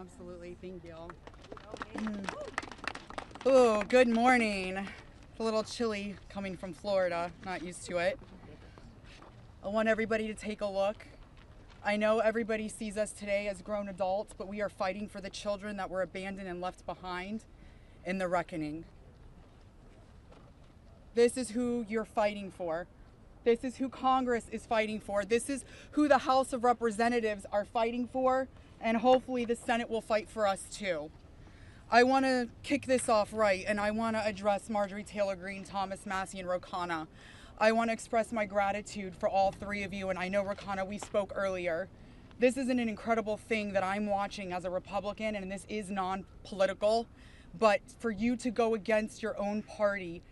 Absolutely. Thank you. Oh, good morning. It's a little chilly coming from Florida. Not used to it. I want everybody to take a look. I know everybody sees us today as grown adults, but we are fighting for the children that were abandoned and left behind in the reckoning. This is who you're fighting for. This is who Congress is fighting for. This is who the House of Representatives are fighting for, and hopefully the Senate will fight for us too. I want to kick this off right, and I want to address Marjorie Taylor Greene, Thomas Massie, and Rokana. I want to express my gratitude for all three of you, and I know, Rokana, we spoke earlier. This is an incredible thing that I'm watching as a Republican, and this is non-political, but for you to go against your own party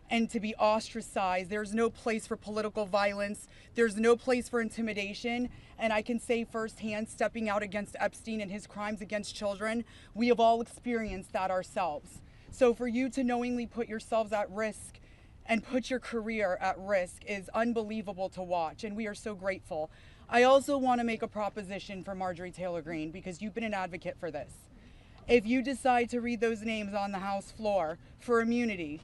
and to be ostracized, there's no place for political violence, there's no place for intimidation, and I can say firsthand, stepping out against Epstein and his crimes against children, we have all experienced that ourselves. So for you to knowingly put yourselves at risk and put your career at risk is unbelievable to watch, and we are so grateful. I also want to make a proposition for Marjorie Taylor Greene, because you've been an advocate for this. If you decide to read those names on the House floor for immunity,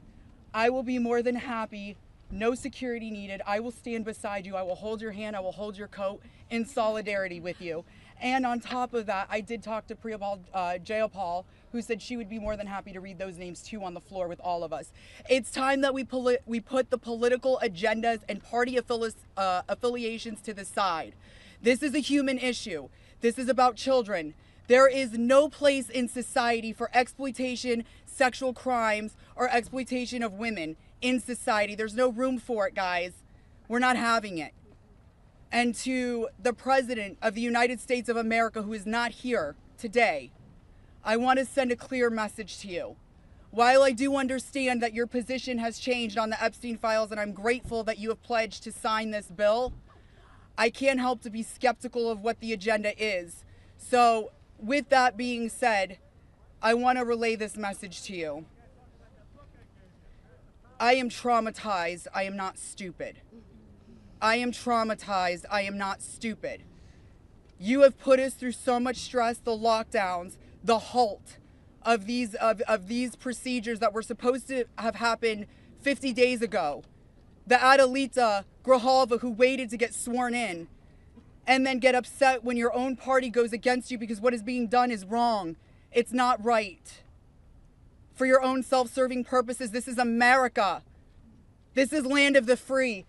I will be more than happy, no security needed. I will stand beside you. I will hold your hand. I will hold your coat in solidarity with you. And on top of that, I did talk to Jayapal, who said she would be more than happy to read those names too on the floor with all of us. It's time that we put the political agendas and party affiliations to the side. This is a human issue. This is about children. There is no place in society for exploitation, sexual crimes, or exploitation of women in society. There's no room for it, guys. We're not having it. And to the President of the United States of America, who is not here today, I want to send a clear message to you. While I do understand that your position has changed on the Epstein files, and I'm grateful that you have pledged to sign this bill, I can't help to be skeptical of what the agenda is. So, with that being said, I want to relay this message to you. I am traumatized. I am not stupid. I am traumatized. I am not stupid. You have put us through so much stress, the lockdowns, the halt of these procedures that were supposed to have happened 50 days ago. The Adelita Grijalva who waited to get sworn in, and then get upset when your own party goes against you because what is being done is wrong. It's not right. For your own self-serving purposes, this is America. This is land of the free.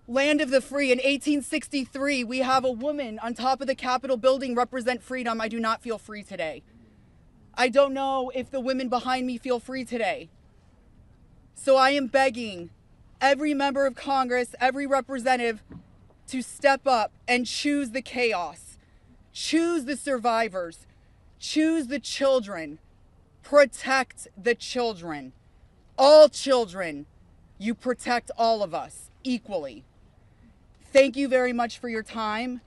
Land of the free. In 1863, we have a woman on top of the Capitol building represent freedom. I do not feel free today. I don't know if the women behind me feel free today. So I am begging every member of Congress, every representative, to step up and choose the chaos, choose the survivors, choose the children, protect the children, all children. You protect all of us equally. Thank you very much for your time.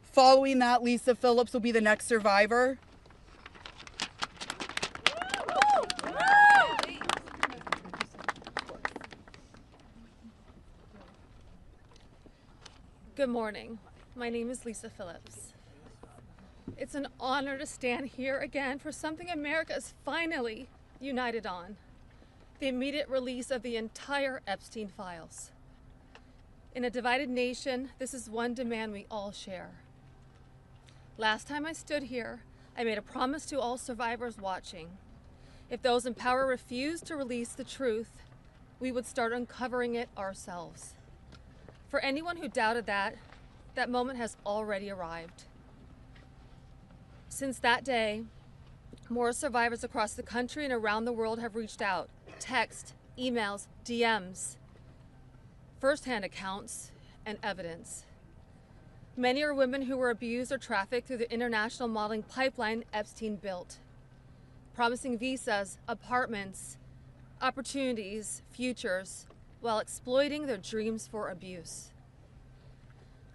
Following that, Lisa Phillips will be the next survivor. Good morning. My name is Lisa Phillips. It's an honor to stand here again for something America is finally united on: the immediate release of the entire Epstein files. In a divided nation, this is one demand we all share. Last time I stood here, I made a promise to all survivors watching. If those in power refused to release the truth, we would start uncovering it ourselves. For anyone who doubted that, that moment has already arrived. Since that day, more survivors across the country and around the world have reached out. Text, emails, DMs, firsthand accounts, and evidence. Many are women who were abused or trafficked through the international modeling pipeline Epstein built, promising visas, apartments, opportunities, futures, while exploiting their dreams for abuse.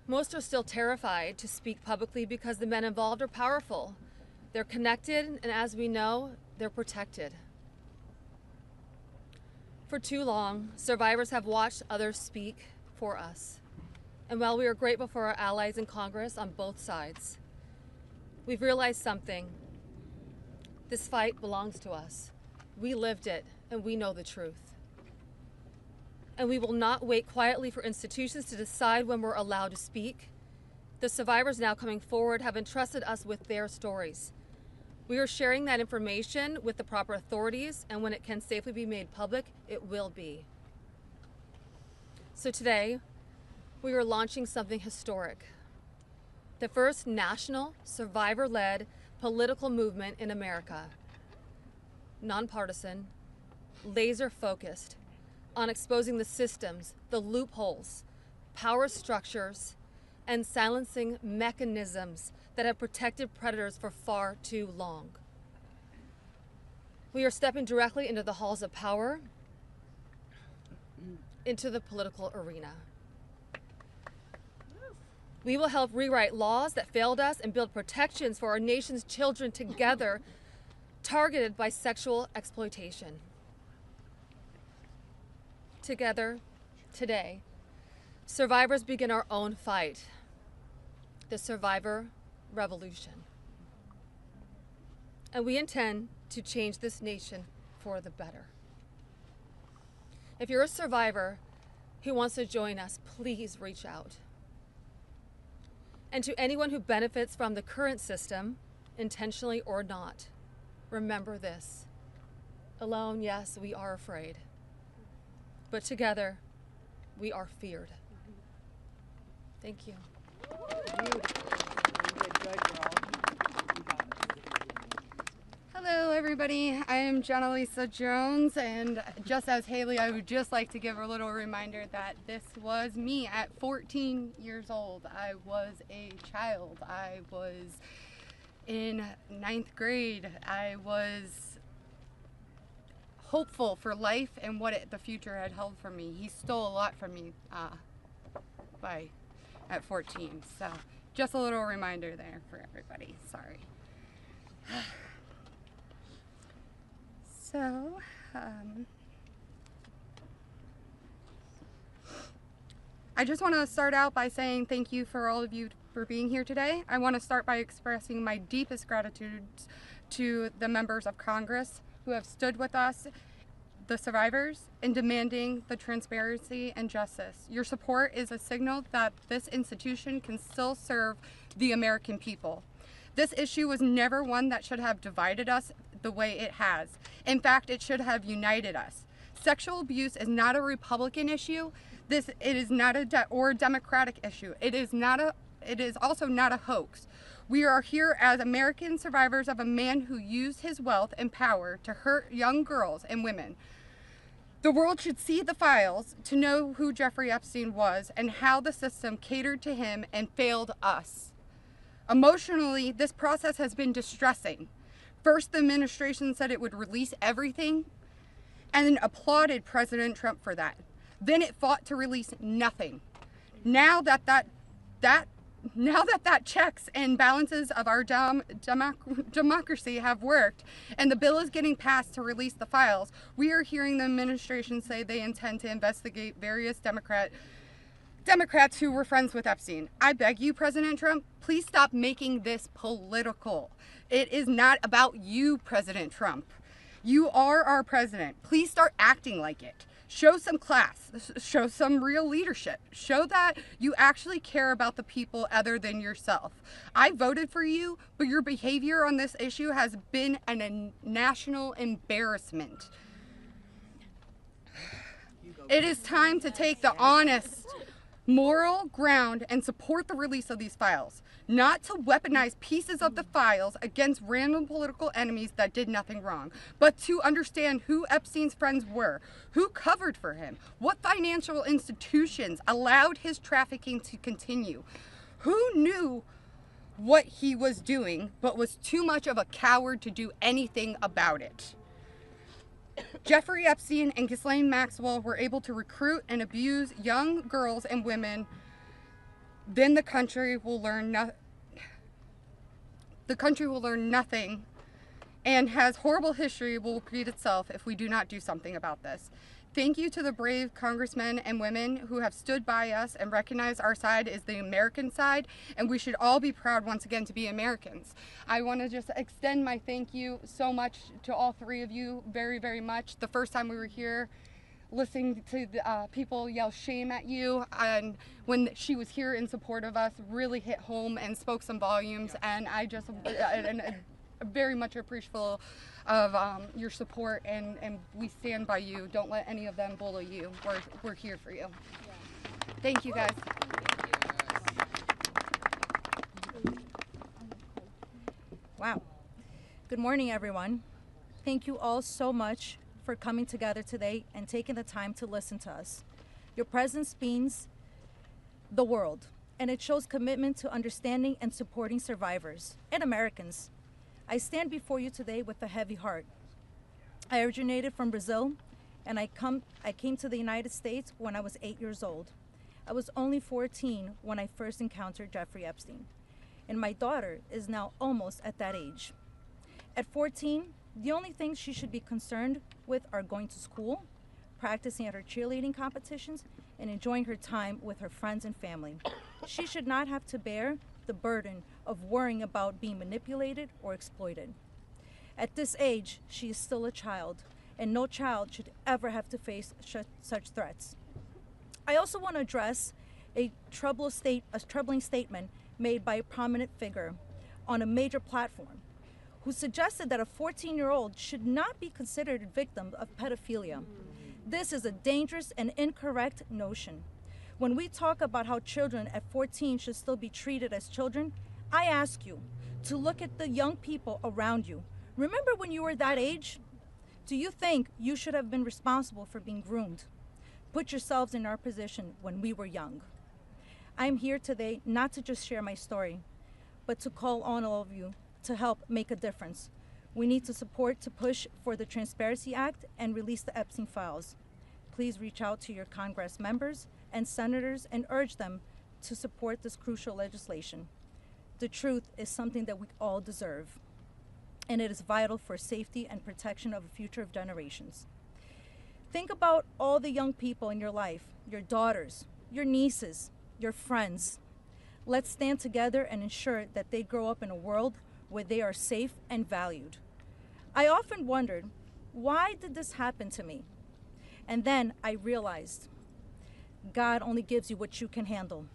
Most are still terrified to speak publicly because the men involved are powerful. They're connected, and as we know, they're protected. For too long, survivors have watched others speak for us. And while we are grateful for our allies in Congress on both sides, we've realized something. This fight belongs to us. We lived it, and we know the truth. And we will not wait quietly for institutions to decide when we're allowed to speak. The survivors now coming forward have entrusted us with their stories. We are sharing that information with the proper authorities, and when it can safely be made public, it will be. So today, we are launching something historic. The first national, survivor-led political movement in America. Nonpartisan, laser-focused on exposing the systems, the loopholes, power structures, and silencing mechanisms that have protected predators for far too long. We are stepping directly into the halls of power, into the political arena. We will help rewrite laws that failed us and build protections for our nation's children together, targeted by sexual exploitation. Together, today, survivors begin our own fight, the survivor revolution. And we intend to change this nation for the better. If you're a survivor who wants to join us, please reach out. And to anyone who benefits from the current system, intentionally or not, remember this. Alone, yes, we are afraid. But together, we are feared. Thank you. Hello everybody, I am Jenna Lisa Jones, and just as Haley, I would just like to give a little reminder that this was me at 14 years old. I was a child. I was in 9th grade. I was hopeful for life and what the future had held for me. He stole a lot from me at 14. So just a little reminder there for everybody. Sorry. So, I just want to start out by saying thank you for all of you for being here today. I want to start by expressing my deepest gratitude to the members of Congress who have stood with us, the survivors, in demanding the transparency and justice. Your support is a signal that this institution can still serve the American people. This issue was never one that should have divided us the way it has. In fact, it should have united us. Sexual abuse is not a Republican issue. It is not a Democratic issue. It is also not a hoax. We are here as American survivors of a man who used his wealth and power to hurt young girls and women. The world should see the files to know who Jeffrey Epstein was and how the system catered to him and failed us. Emotionally, this process has been distressing. First, the administration said it would release everything and then applauded President Trump for that. Then it fought to release nothing. Now that checks and balances of our democracy have worked and the bill is getting passed to release the files, we are hearing the administration say they intend to investigate various Democrats who were friends with Epstein. I beg you, President Trump, please stop making this political. It is not about you, President Trump. You are our president. Please start acting like it. Show some class. Show some real leadership. Show that you actually care about the people other than yourself. I voted for you, but your behavior on this issue has been a national embarrassment. It is time to take the honest, moral ground and support the release of these files, not to weaponize pieces of the files against random political enemies that did nothing wrong, but to understand who Epstein's friends were, who covered for him, what financial institutions allowed his trafficking to continue, who knew what he was doing but was too much of a coward to do anything about it. Jeffrey Epstein and Ghislaine Maxwell were able to recruit and abuse young girls and women. Then the country will learn nothing, and has horrible history will repeat itself if we do not do something about this. Thank you to the brave congressmen and women who have stood by us and recognized our side is the American side, and we should all be proud once again to be Americans. I want to just extend my thank you so much to all three of you very, very much. The first time we were here, listening to the, people yell shame at you, and when she was here in support of us, really hit home and spoke some volumes, and I just very much appreciative of your support, and we stand by you. Don't let any of them bully you. We're here for you. Thank you, guys. Wow. Good morning, everyone. Thank you all so much for coming together today and taking the time to listen to us. Your presence means the world, and it shows commitment to understanding and supporting survivors and Americans. I stand before you today with a heavy heart. I originated from Brazil, and I came to the United States when I was 8 years old. I was only 14 when I first encountered Jeffrey Epstein, and my daughter is now almost at that age. At 14, the only things she should be concerned with are going to school, practicing at her cheerleading competitions, and enjoying her time with her friends and family. She should not have to bear the burden of worrying about being manipulated or exploited. At this age, she is still a child, and no child should ever have to face such threats. I also want to address a troubling statement made by a prominent figure on a major platform who suggested that a 14-year-old should not be considered a victim of pedophilia. This is a dangerous and incorrect notion. When we talk about how children at 14 should still be treated as children, I ask you to look at the young people around you. Remember when you were that age? Do you think you should have been responsible for being groomed? Put yourselves in our position when we were young. I'm here today not to just share my story, but to call on all of you to help make a difference. We need to support to push for the Transparency Act and release the Epstein files. Please reach out to your Congress members and senators and urge them to support this crucial legislation. The truth is something that we all deserve, and it is vital for safety and protection of the future of generations. Think about all the young people in your life, your daughters, your nieces, your friends. Let's stand together and ensure that they grow up in a world where they are safe and valued. I often wondered, why did this happen to me? And then I realized, God only gives you what you can handle.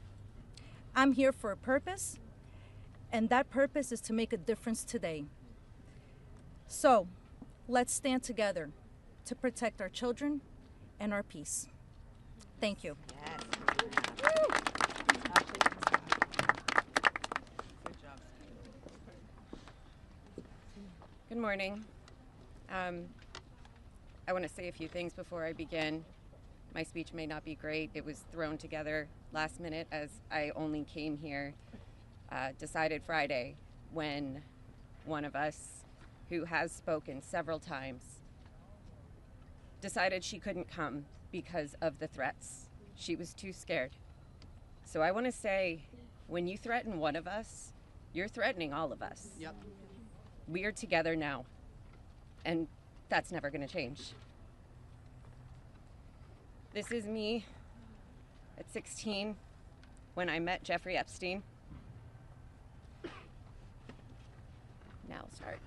I'm here for a purpose, and that purpose is to make a difference today. So, let's stand together to protect our children and our peace. Thank you. Yes. Good morning. I want to say a few things before I begin. My speech may not be great. It was thrown together last minute as I only came here, decided Friday, when one of us, who has spoken several times, decided she couldn't come because of the threats. She was too scared. So I want to say, when you threaten one of us, you're threatening all of us. Yep. We are together now, and that's never going to change. This is me at 16 when I met Jeffrey Epstein. Now I'll start.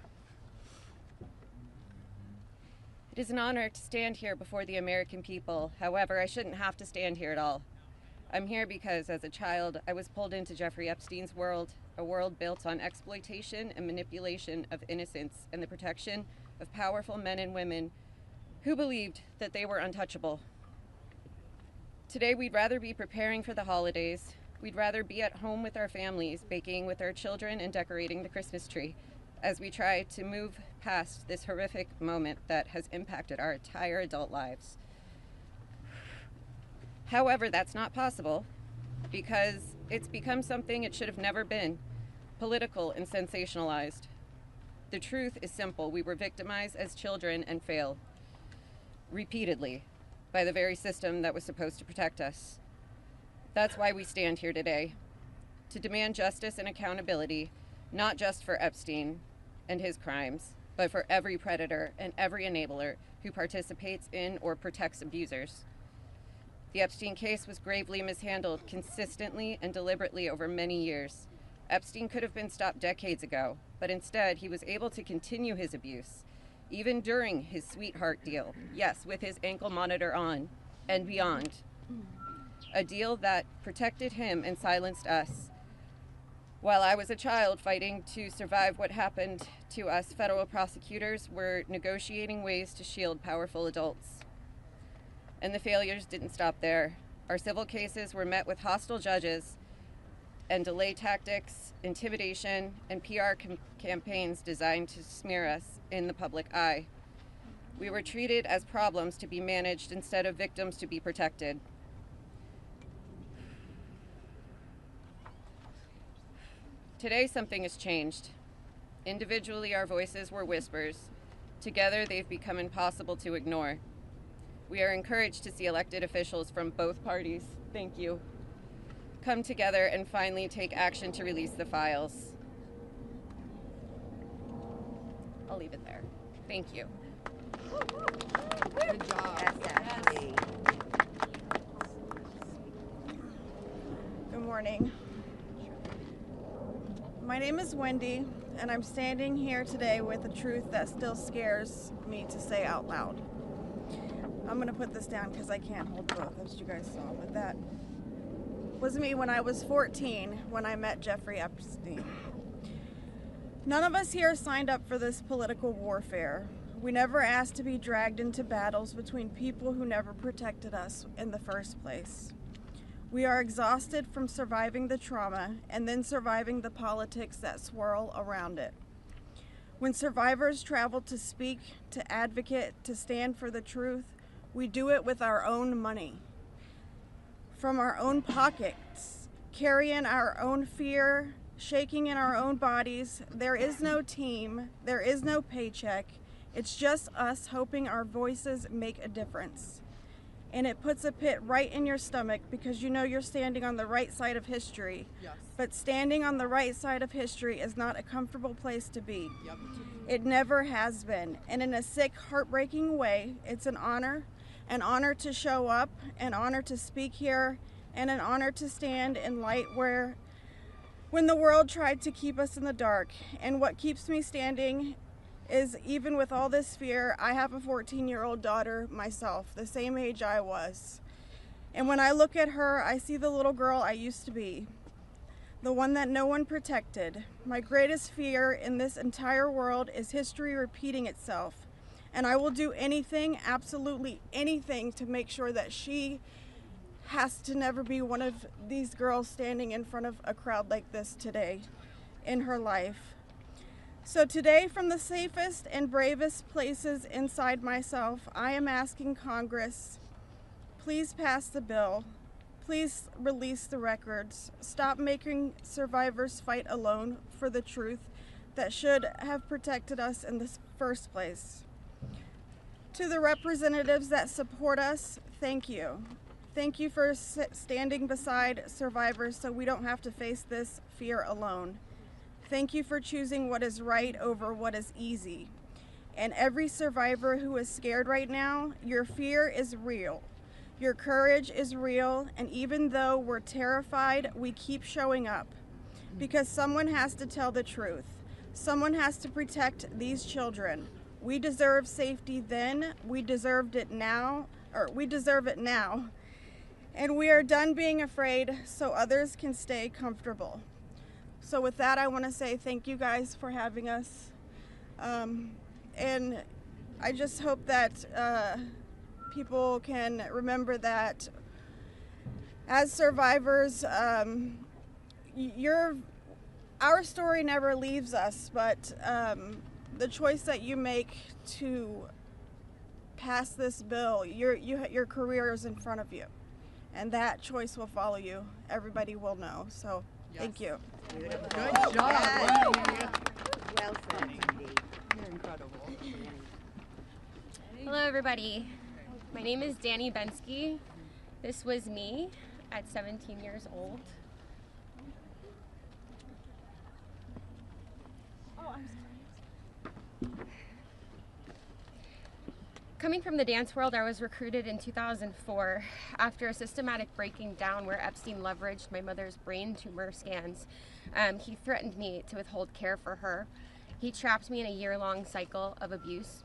It is an honor to stand here before the American people. However, I shouldn't have to stand here at all. I'm here because as a child, I was pulled into Jeffrey Epstein's world, a world built on exploitation and manipulation of innocence and the protection of powerful men and women who believed that they were untouchable. Today, we'd rather be preparing for the holidays. We'd rather be at home with our families, baking with our children and decorating the Christmas tree as we try to move past this horrific moment that has impacted our entire adult lives. However, that's not possible because it's become something it should have never been, political and sensationalized. The truth is simple. We were victimized as children and failed repeatedly by the very system that was supposed to protect us. That's why we stand here today, to demand justice and accountability, not just for Epstein and his crimes, but for every predator and every enabler who participates in or protects abusers. The Epstein case was gravely mishandled consistently and deliberately over many years. Epstein could have been stopped decades ago, but instead he was able to continue his abuse, even during his sweetheart deal, yes, with his ankle monitor on, and beyond. A deal that protected him and silenced us. While I was a child fighting to survive what happened to us, federal prosecutors were negotiating ways to shield powerful adults. And the failures didn't stop there. Our civil cases were met with hostile judges and delay tactics, intimidation, and PR campaigns designed to smear us in the public eye. We were treated as problems to be managed instead of victims to be protected. Today, something has changed. Individually, our voices were whispers. Together, they've become impossible to ignore. We are encouraged to see elected officials from both parties, thank you, come together and finally take action to release the files. I'll leave it there. Thank you. Good job. Good morning. My name is Wendy, and I'm standing here today with a truth that still scares me to say out loud. I'm gonna put this down because I can't hold both, as you guys saw, but that was me when I was 14 when I met Jeffrey Epstein. None of us here signed up for this political warfare. We never asked to be dragged into battles between people who never protected us in the first place. We are exhausted from surviving the trauma and then surviving the politics that swirl around it. When survivors travel to speak, to advocate, to stand for the truth, we do it with our own money, from our own pockets, carrying our own fear, shaking in our own bodies. There is no team, there is no paycheck. It's just us hoping our voices make a difference. And it puts a pit right in your stomach because you know you're standing on the right side of history. Yes. But standing on the right side of history is not a comfortable place to be. Yep. It never has been. And in a sick, heartbreaking way, it's an honor to show up, an honor to speak here, and an honor to stand in light when the world tried to keep us in the dark. And what keeps me standing is, even with all this fear, I have a 14-year-old daughter myself, the same age I was. And when I look at her, I see the little girl I used to be, the one that no one protected. My greatest fear in this entire world is history repeating itself. And I will do anything, absolutely anything, to make sure that she has to never be one of these girls standing in front of a crowd like this today in her life. So today, from the safest and bravest places inside myself, I am asking Congress, please pass the bill. Please release the records. Stop making survivors fight alone for the truth that should have protected us in the first place. To the representatives that support us, thank you. Thank you for standing beside survivors so we don't have to face this fear alone. Thank you for choosing what is right over what is easy. And every survivor who is scared right now, your fear is real. Your courage is real, and even though we're terrified, we keep showing up. Because someone has to tell the truth. Someone has to protect these children. We deserve safety then, we deserve it now. And we are done being afraid so others can stay comfortable. So with that, I want to say thank you guys for having us. And I just hope that people can remember that as survivors, our story never leaves us, but the choice that you make to pass this bill, your career is in front of you. And that choice will follow you. Everybody will know. So thank you. Beautiful. Good job. Well said. You're incredible. Hello, everybody. My name is Danny Bensky. This was me at 17 years old. Coming from the dance world, I was recruited in 2004 after a systematic breaking down where Epstein leveraged my mother's brain tumor scans. He threatened me to withhold care for her. He trapped me in a year-long cycle of abuse.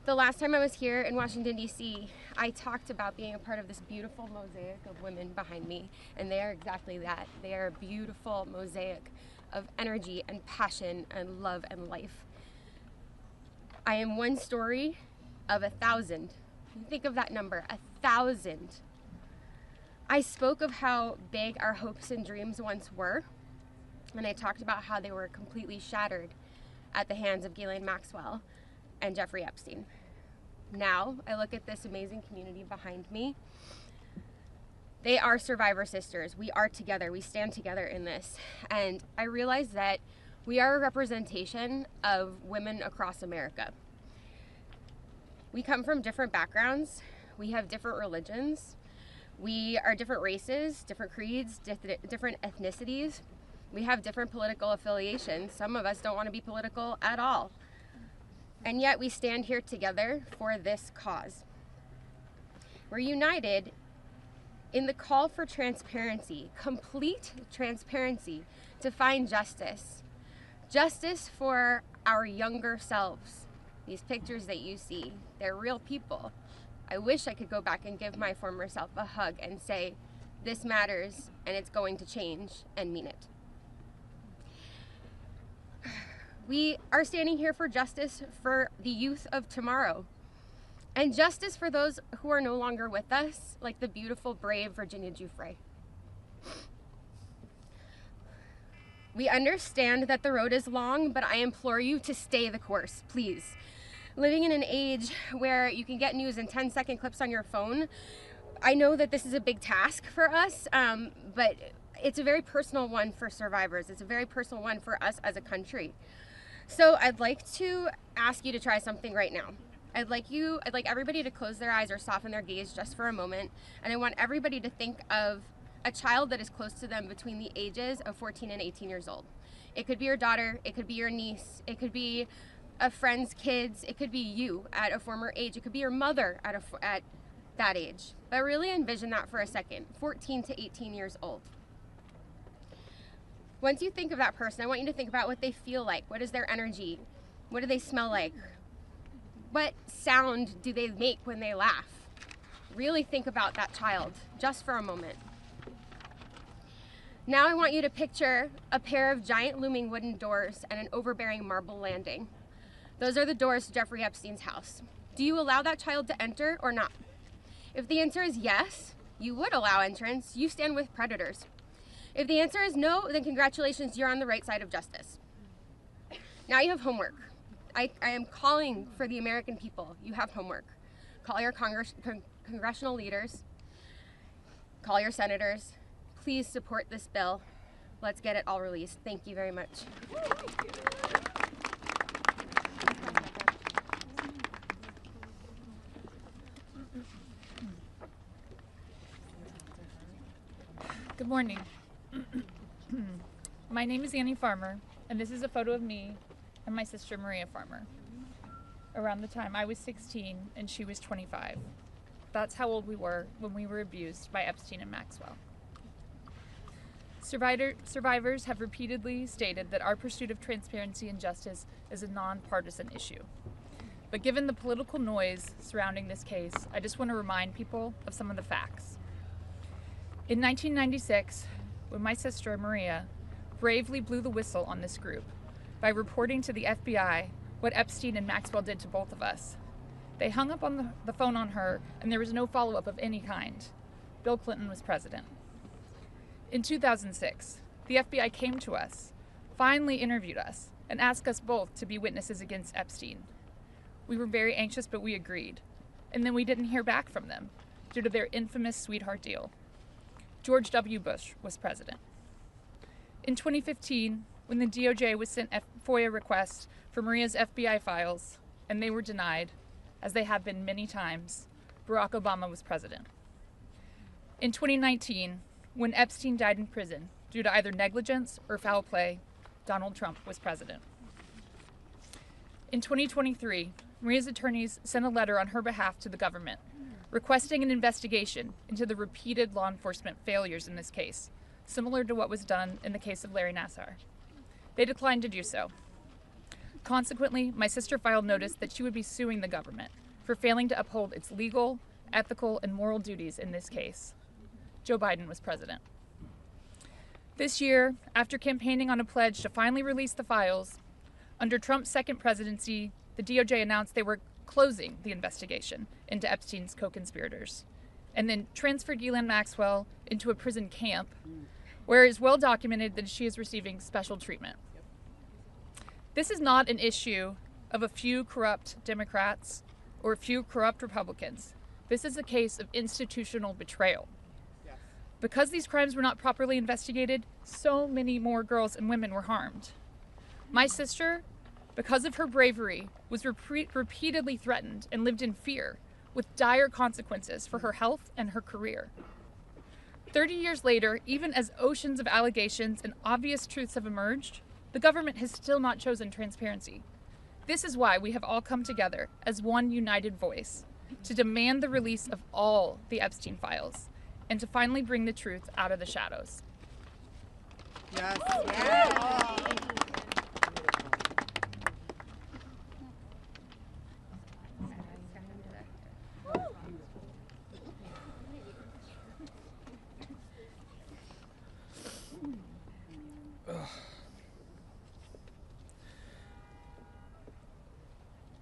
The last time I was here in Washington, D.C., I talked about being a part of this beautiful mosaic of women behind me, and they are exactly that. They are a beautiful mosaic of energy and passion and love and life. I am one story of 1,000. Think of that number, 1,000. I spoke of how big our hopes and dreams once were, and I talked about how they were completely shattered at the hands of Ghislaine Maxwell and Jeffrey Epstein. Now, I look at this amazing community behind me. They are survivor sisters. We are together. We stand together in this. And I realize that we are a representation of women across America. We come from different backgrounds. We have different religions. We are different races, different creeds, different ethnicities. We have different political affiliations. Some of us don't want to be political at all. And yet we stand here together for this cause. We're united in the call for transparency, complete transparency, to find justice. Justice for our younger selves. These pictures that you see, they're real people. I wish I could go back and give my former self a hug and say, this matters and it's going to change, and mean it. We are standing here for justice for the youth of tomorrow, and justice for those who are no longer with us, like the beautiful, brave Virginia Giuffre. We understand that the road is long, but I implore you to stay the course, please. Living in an age where you can get news in 10-second clips on your phone, I know that this is a big task for us, but it's a very personal one for survivors. It's a very personal one for us as a country. So I'd like to ask you to try something right now. I'd like everybody to close their eyes or soften their gaze just for a moment. And I want everybody to think of a child that is close to them between the ages of 14 and 18 years old. It could be your daughter, it could be your niece, it could be a friend's kids, it could be you at a former age, it could be your mother at that age. But really envision that for a second, 14 to 18 years old. Once you think of that person, I want you to think about what they feel like. What is their energy? What do they smell like? What sound do they make when they laugh? Really think about that child, just for a moment. Now I want you to picture a pair of giant looming wooden doors and an overbearing marble landing. Those are the doors to Jeffrey Epstein's house. Do you allow that child to enter or not? If the answer is yes, you would allow entrance. You stand with predators. If the answer is no, then congratulations, you're on the right side of justice. Now you have homework. I am calling for the American people. You have homework. Call your congressional leaders. Call your senators. Please support this bill. Let's get it all released. Thank you very much. Good morning. My name is Annie Farmer, and this is a photo of me and my sister Maria Farmer. Around the time I was 16 and she was 25. That's how old we were when we were abused by Epstein and Maxwell. Survivors have repeatedly stated that our pursuit of transparency and justice is a nonpartisan issue. But given the political noise surrounding this case, I just want to remind people of some of the facts. In 1996, when my sister Maria bravely blew the whistle on this group by reporting to the FBI what Epstein and Maxwell did to both of us, they hung up on the phone on her, and there was no follow-up of any kind. Bill Clinton was president. In 2006, the FBI came to us, finally interviewed us, and asked us both to be witnesses against Epstein. We were very anxious, but we agreed. And then we didn't hear back from them due to their infamous sweetheart deal. George W. Bush was president. In 2015, when the DOJ was sent FOIA requests for Maria's FBI files, and they were denied, as they have been many times, Barack Obama was president. In 2019, when Epstein died in prison due to either negligence or foul play, Donald Trump was president. In 2023, Maria's attorneys sent a letter on her behalf to the government, requesting an investigation into the repeated law enforcement failures in this case, similar to what was done in the case of Larry Nassar. They declined to do so. Consequently, my sister filed notice that she would be suing the government for failing to uphold its legal, ethical, and moral duties in this case. Joe Biden was president. This year, after campaigning on a pledge to finally release the files, under Trump's second presidency, the DOJ announced they were closing the investigation into Epstein's co-conspirators, and then transferred Ghislaine Maxwell into a prison camp, where it is well documented that she is receiving special treatment. This is not an issue of a few corrupt Democrats or a few corrupt Republicans. This is a case of institutional betrayal. Because these crimes were not properly investigated, so many more girls and women were harmed. My sister, because of her bravery, was repeatedly threatened and lived in fear, with dire consequences for her health and her career. 30 years later, even as oceans of allegations and obvious truths have emerged, the government has still not chosen transparency. This is why we have all come together as one united voice to demand the release of all the Epstein files and to finally bring the truth out of the shadows. Yes.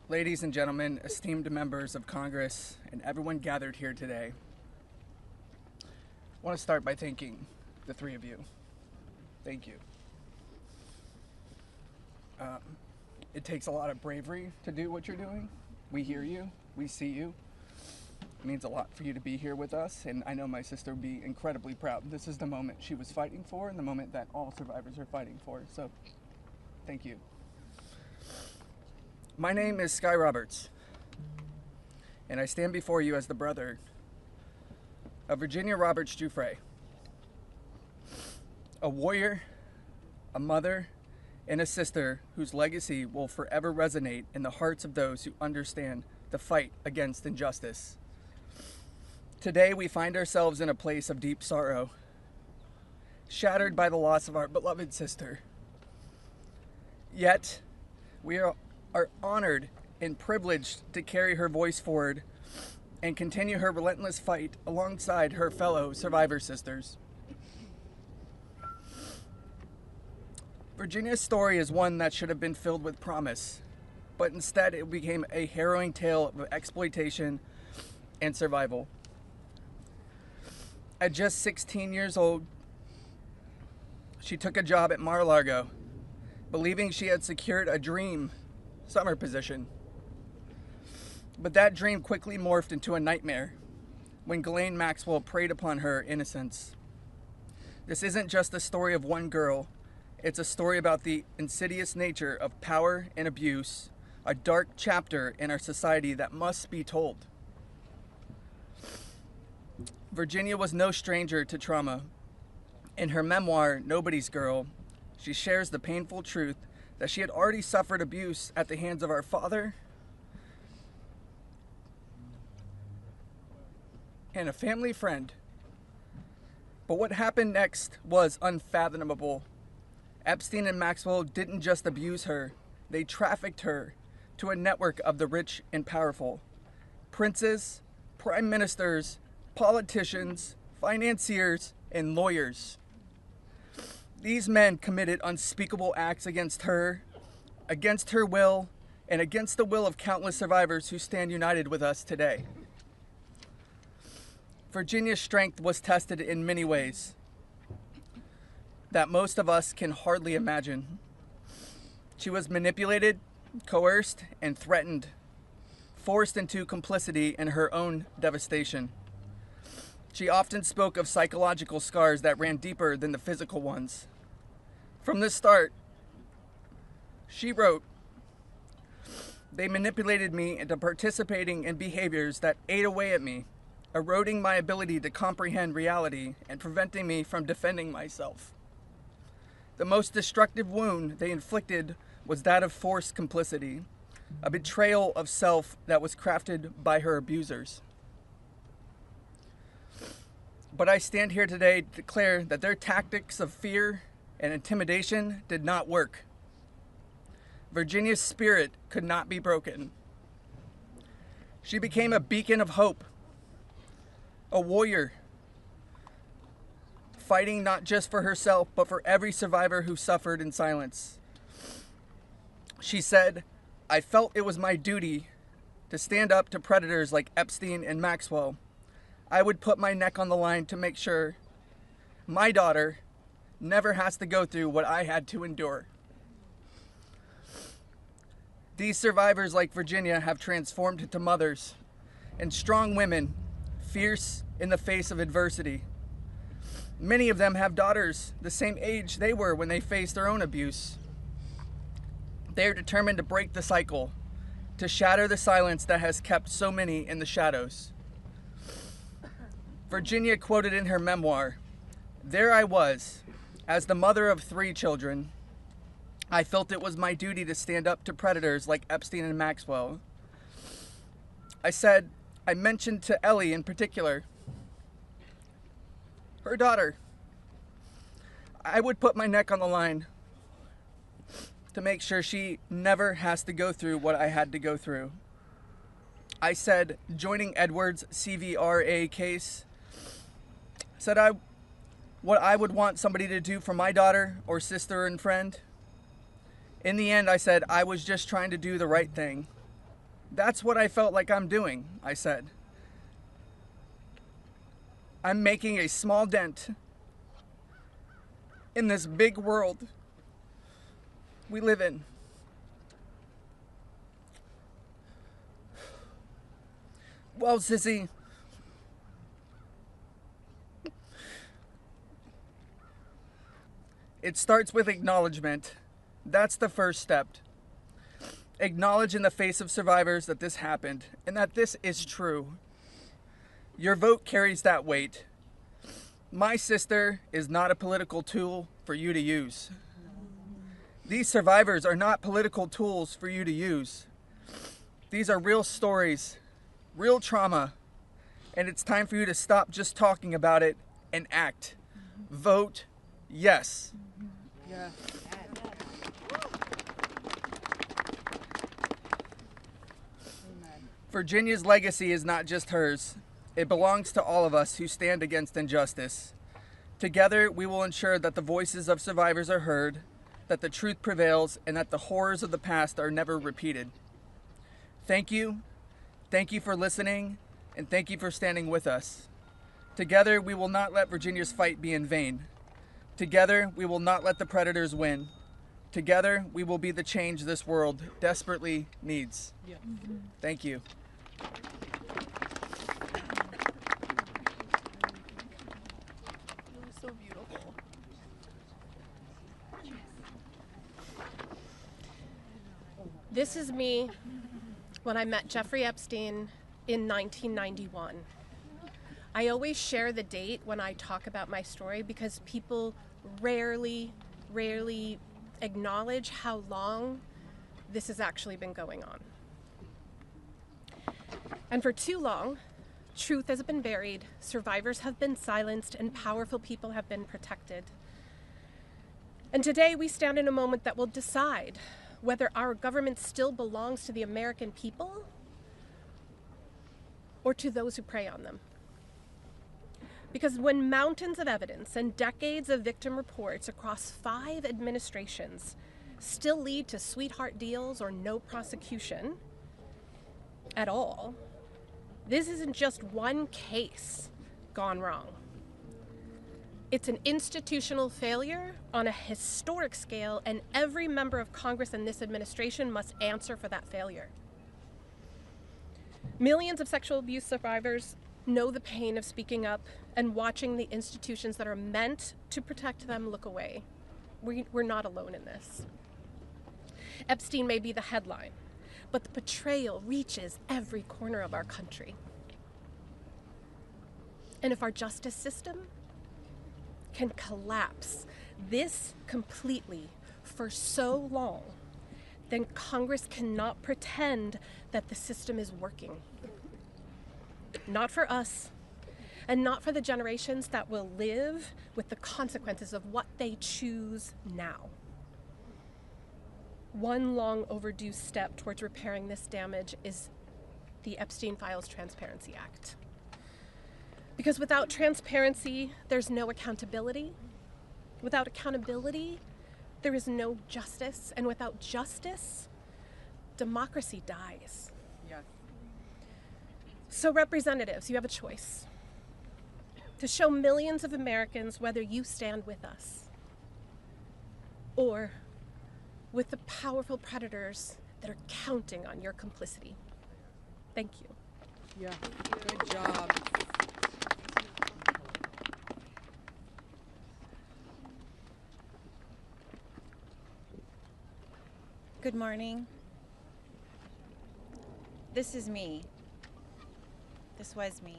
Ladies and gentlemen, esteemed members of Congress, and everyone gathered here today, I want to start by thanking the three of you. Thank you. It takes a lot of bravery to do what you're doing. We hear you. We see you. It means a lot for you to be here with us, and I know my sister would be incredibly proud. This is the moment she was fighting for and the moment that all survivors are fighting for, so thank you. My name is Sky Roberts, and I stand before you as the brother of Virginia Roberts Giuffre, a warrior, a mother, and a sister whose legacy will forever resonate in the hearts of those who understand the fight against injustice. Today, we find ourselves in a place of deep sorrow, shattered by the loss of our beloved sister. Yet, we are honored and privileged to carry her voice forward and continue her relentless fight alongside her fellow survivor sisters. Virginia's story is one that should have been filled with promise, but instead it became a harrowing tale of exploitation and survival. At just 16 years old, she took a job at Mar-a-Lago, believing she had secured a dream summer position. But that dream quickly morphed into a nightmare when Ghislaine Maxwell preyed upon her innocence. This isn't just the story of one girl, it's a story about the insidious nature of power and abuse, a dark chapter in our society that must be told. Virginia was no stranger to trauma. In her memoir, Nobody's Girl, she shares the painful truth that she had already suffered abuse at the hands of our father and a family friend. But what happened next was unfathomable. Epstein and Maxwell didn't just abuse her, they trafficked her to a network of the rich and powerful. Princes, prime ministers, politicians, financiers, and lawyers. These men committed unspeakable acts against her will, and against the will of countless survivors who stand united with us today. Virginia's strength was tested in many ways that most of us can hardly imagine. She was manipulated, coerced, and threatened, forced into complicity in her own devastation. She often spoke of psychological scars that ran deeper than the physical ones. From the start, she wrote, "They manipulated me into participating in behaviors that ate away at me, eroding my ability to comprehend reality and preventing me from defending myself. The most destructive wound they inflicted was that of forced complicity. a betrayal of self that was crafted by her abusers. But I stand here today to declare that their tactics of fear and intimidation did not work. Virginia's spirit could not be broken. She became a beacon of hope, a warrior, fighting not just for herself, but for every survivor who suffered in silence. She said, "I felt it was my duty to stand up to predators like Epstein and Maxwell. I would put my neck on the line to make sure my daughter never has to go through what I had to endure." These survivors, like Virginia, have transformed into mothers and strong women, fierce in the face of adversity. Many of them have daughters the same age they were when they faced their own abuse. They are determined to break the cycle, to shatter the silence that has kept so many in the shadows. Virginia quoted in her memoir, "There I was, as the mother of 3 children. I felt it was my duty to stand up to predators like Epstein and Maxwell. I mentioned to Ellie in particular, her daughter, I would put my neck on the line to make sure she never has to go through what I had to go through. I said, joining Edward's CVRA case, what I would want somebody to do for my daughter or sister and friend. In the end, I said, I was just trying to do the right thing. That's what I felt like I'm doing," I said. "I'm making a small dent in this big world we live in." Well, sissy, it starts with acknowledgement. That's the first step. Acknowledge in the face of survivors that this happened and that this is true. Your vote carries that weight. My sister is not a political tool for you to use. These survivors are not political tools for you to use. These are real stories, real trauma, and it's time for you to stop just talking about it and act. Vote yes. Yeah. Virginia's legacy is not just hers. It belongs to all of us who stand against injustice. Together, we will ensure that the voices of survivors are heard, that the truth prevails, and that the horrors of the past are never repeated. Thank you. Thank you for listening, and thank you for standing with us. Together, we will not let Virginia's fight be in vain. Together, we will not let the predators win. Together, we will be the change this world desperately needs. Yeah. Thank you. It was so beautiful. This is me when I met Jeffrey Epstein in 1991. I always share the date when I talk about my story because people rarely acknowledge how long this has actually been going on. And for too long, truth has been buried, survivors have been silenced, and powerful people have been protected. And today we stand in a moment that will decide whether our government still belongs to the American people or to those who prey on them. Because when mountains of evidence and decades of victim reports across 5 administrations still lead to sweetheart deals or no prosecution at all, this isn't just one case gone wrong. It's an institutional failure on a historic scale, and every member of Congress and this administration must answer for that failure. Millions of sexual abuse survivors know the pain of speaking up and watching the institutions that are meant to protect them look away. We're not alone in this. Epstein may be the headline, but the betrayal reaches every corner of our country. And if our justice system can collapse this completely for so long, then Congress cannot pretend that the system is working. Not for us, and not for the generations that will live with the consequences of what they choose now. One long overdue step towards repairing this damage is the Epstein Files Transparency Act. Because without transparency, there's no accountability. Without accountability, there is no justice. And without justice, democracy dies. Yes. So representatives, you have a choice. To show millions of Americans whether you stand with us or with the powerful predators that are counting on your complicity. Thank you. Yeah, good job. Good morning. This is me. This was me.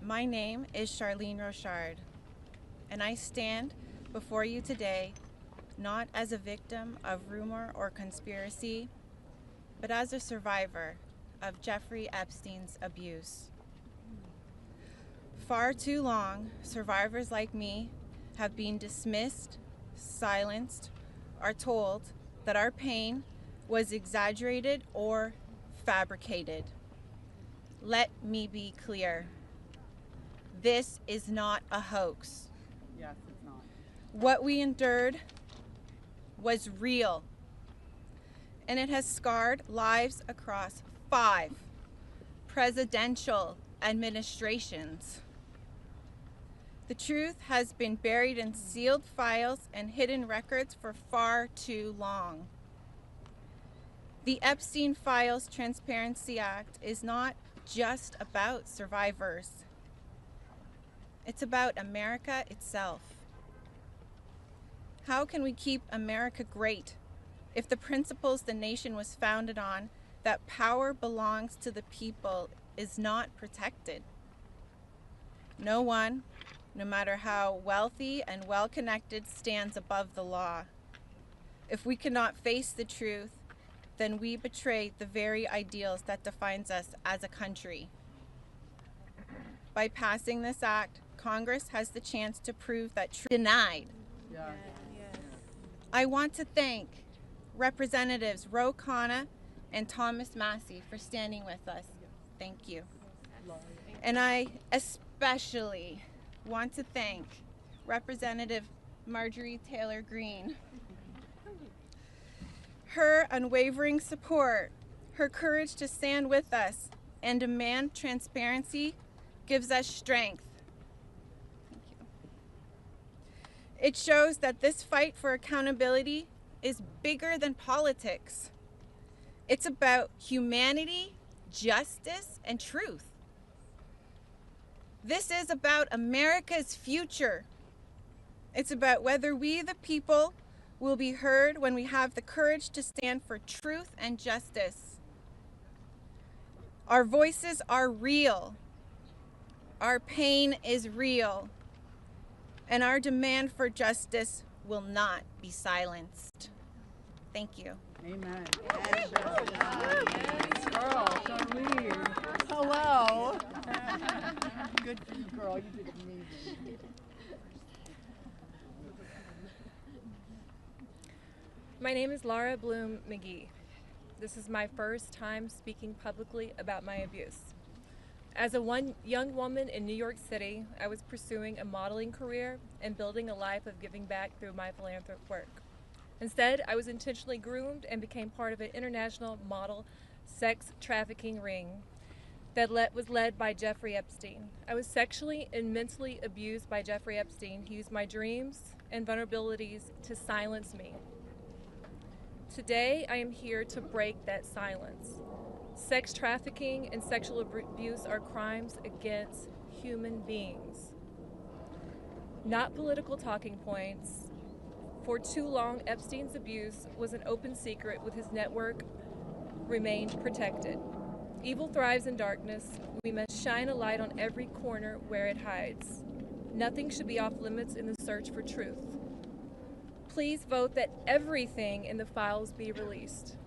My name is Charlene Rochard, and I stand before you today not as a victim of rumor or conspiracy, but as a survivor of Jeffrey Epstein's abuse. Far too long, survivors like me have been dismissed, silenced, are told that our pain was exaggerated or fabricated. Let me be clear. This is not a hoax. Yes, it's not. What we endured was real, and it has scarred lives across 5 presidential administrations. The truth has been buried in sealed files and hidden records for far too long. The Epstein Files Transparency Act is not just about survivors. It's about America itself. How can we keep America great if the principles the nation was founded on, that power belongs to the people, is not protected? No one, no matter how wealthy and well-connected, stands above the law. If we cannot face the truth, then we betray the very ideals that defines us as a country. By passing this act, Congress has the chance to prove that truth is denied. Yeah. I want to thank Representatives Ro Khanna and Thomas Massey for standing with us. Thank you. And I especially want to thank Representative Marjorie Taylor Greene. Her unwavering support, her courage to stand with us and demand transparency gives us strength. Thank you. It shows that this fight for accountability is bigger than politics. It's about humanity, justice, and truth. This is about America's future. It's about whether we, the people, will be heard when we have the courage to stand for truth and justice. Our voices are real. Our pain is real. And our demand for justice will not be silenced. Thank you. Amen. Yes. Girl, Charlene. Hello. Good for you, girl. You did amazing. My name is Laura Bloom McGee. This is my first time speaking publicly about my abuse. As a young woman in New York City, I was pursuing a modeling career and building a life of giving back through my philanthropic work. Instead, I was intentionally groomed and became part of an international model sex trafficking ring that was led by Jeffrey Epstein. I was sexually and mentally abused by Jeffrey Epstein. He used my dreams and vulnerabilities to silence me. Today, I am here to break that silence. Sex trafficking and sexual abuse are crimes against human beings, not political talking points. For too long, Epstein's abuse was an open secret, with his network remained protected. Evil thrives in darkness. We must shine a light on every corner where it hides. Nothing should be off limits in the search for truth. Please vote that everything in the files be released.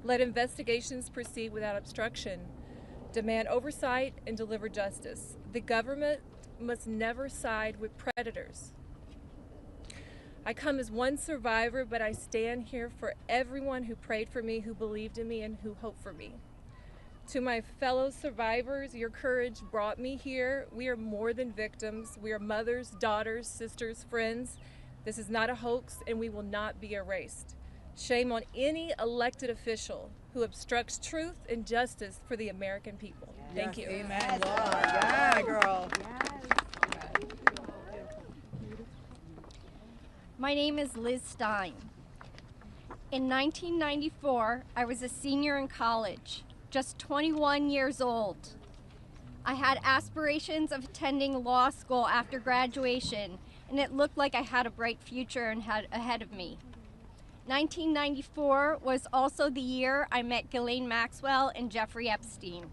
Let investigations proceed without obstruction. Demand oversight and deliver justice. The government must never side with predators. I come as one survivor, but I stand here for everyone who prayed for me, who believed in me, and who hoped for me. To my fellow survivors, your courage brought me here. We are more than victims. We are mothers, daughters, sisters, friends. This is not a hoax, and we will not be erased. Shame on any elected official who obstructs truth and justice for the American people. Thank you. Amen, Laura. Yeah, girl. My name is Liz Stein. In 1994, I was a senior in college, just 21 years old. I had aspirations of attending law school after graduation, and it looked like I had a bright future ahead of me. 1994 was also the year I met Ghislaine Maxwell and Jeffrey Epstein.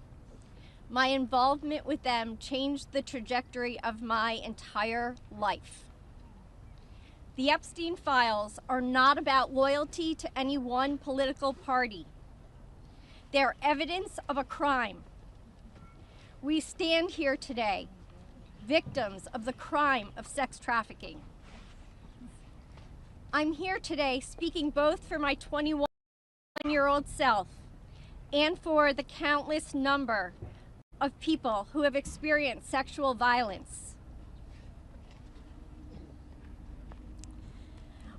My involvement with them changed the trajectory of my entire life. The Epstein files are not about loyalty to any one political party. They're evidence of a crime. We stand here today, victims of the crime of sex trafficking. I'm here today speaking both for my 21-year-old self and for the countless number of people who have experienced sexual violence.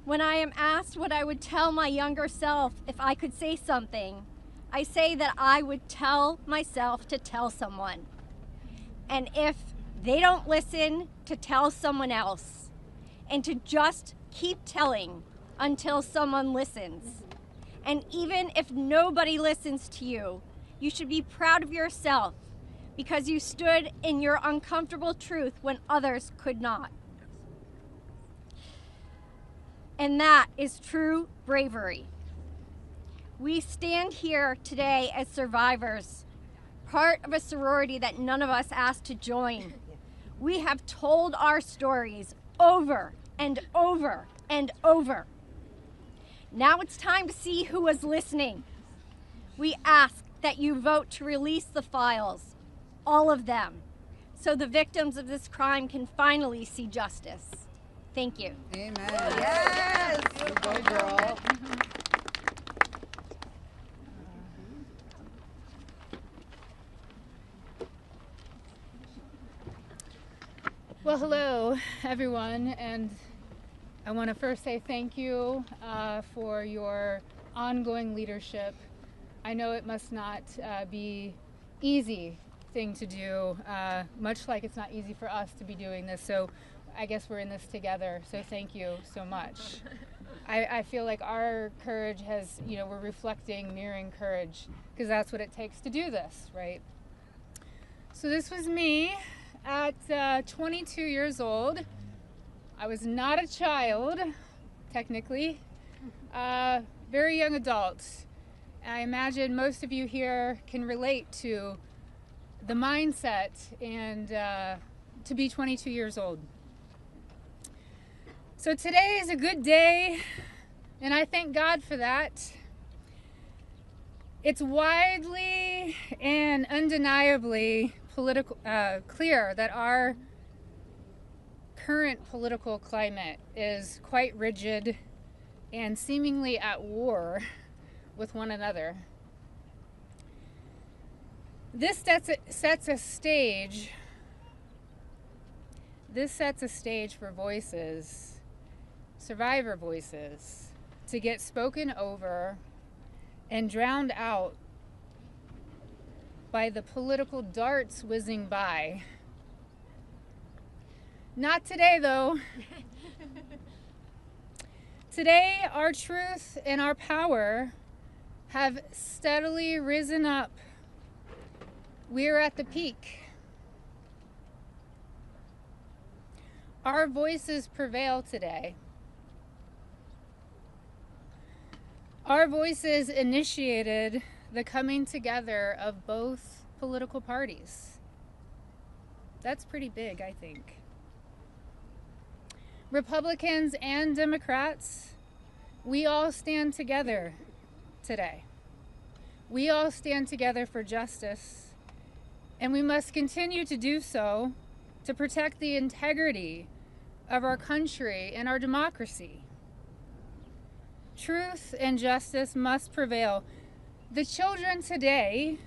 When I am asked what I would tell my younger self if I could say something, I say that I would tell myself to tell someone. And if they don't listen, to tell someone else. And to just keep telling until someone listens. And even if nobody listens to you, you should be proud of yourself because you stood in your uncomfortable truth when others could not. And that is true bravery. We stand here today as survivors, part of a sorority that none of us asked to join. We have told our stories over and over and over. Now it's time to see who was listening. We ask that you vote to release the files, all of them, so the victims of this crime can finally see justice. Thank you. Amen. Yes! You go, girl. Well, hello, everyone, and I want to first say thank you for your ongoing leadership. I know it must not be easy thing to do, much like it's not easy for us to be doing this, so I guess we're in this together, so thank you so much. I feel like our courage has, we're reflecting, mirroring courage, because that's what it takes to do this, right? So this was me at 22 years old. I was not a child, technically, very young adult. I imagine most of you here can relate to the mindset and to be 22 years old. So today is a good day, and I thank God for that. It's widely and undeniably clear that our current political climate is quite rigid and seemingly at war with one another. This sets a stage. This sets a stage for voices, survivor voices, to get spoken over and drowned out by the political darts whizzing by. Not today, though. Today, our truth and our power have steadily risen up. We're at the peak. Our voices prevail today. Our voices initiated the coming together of both political parties. That's pretty big, I think. Republicans and Democrats, we all stand together today. We all stand together for justice, and we must continue to do so to protect the integrity of our country and our democracy. Truth and justice must prevail. The children today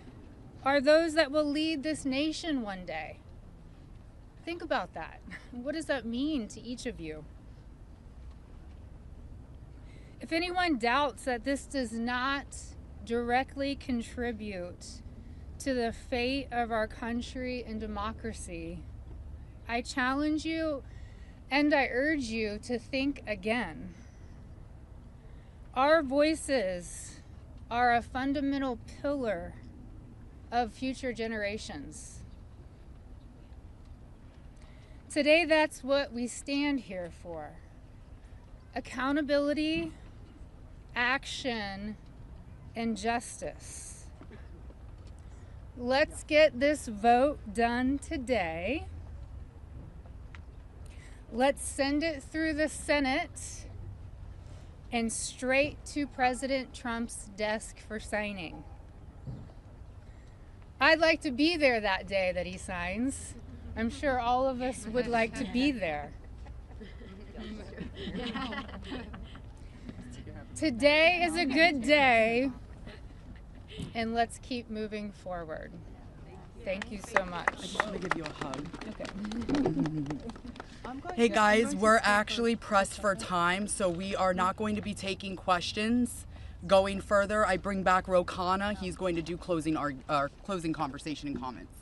are those that will lead this nation one day. Think about that. What does that mean to each of you? If anyone doubts that this does not directly contribute to the fate of our country and democracy, I challenge you and I urge you to think again. Our voices are a fundamental pillar of future generations. Today, that's what we stand here for. Accountability, action, and justice. Let's get this vote done today. Let's send it through the Senate and straight to President Trump's desk for signing. I'd like to be there that day that he signs. I'm sure all of us would like to be there. Today is a good day, and let's keep moving forward. Thank you so much. I just want to give you a hug. Okay. Hey guys, we're actually pressed for time, so we are not going to be taking questions. Going further, I bring back Rokana. He's going to do our closing conversation and comments.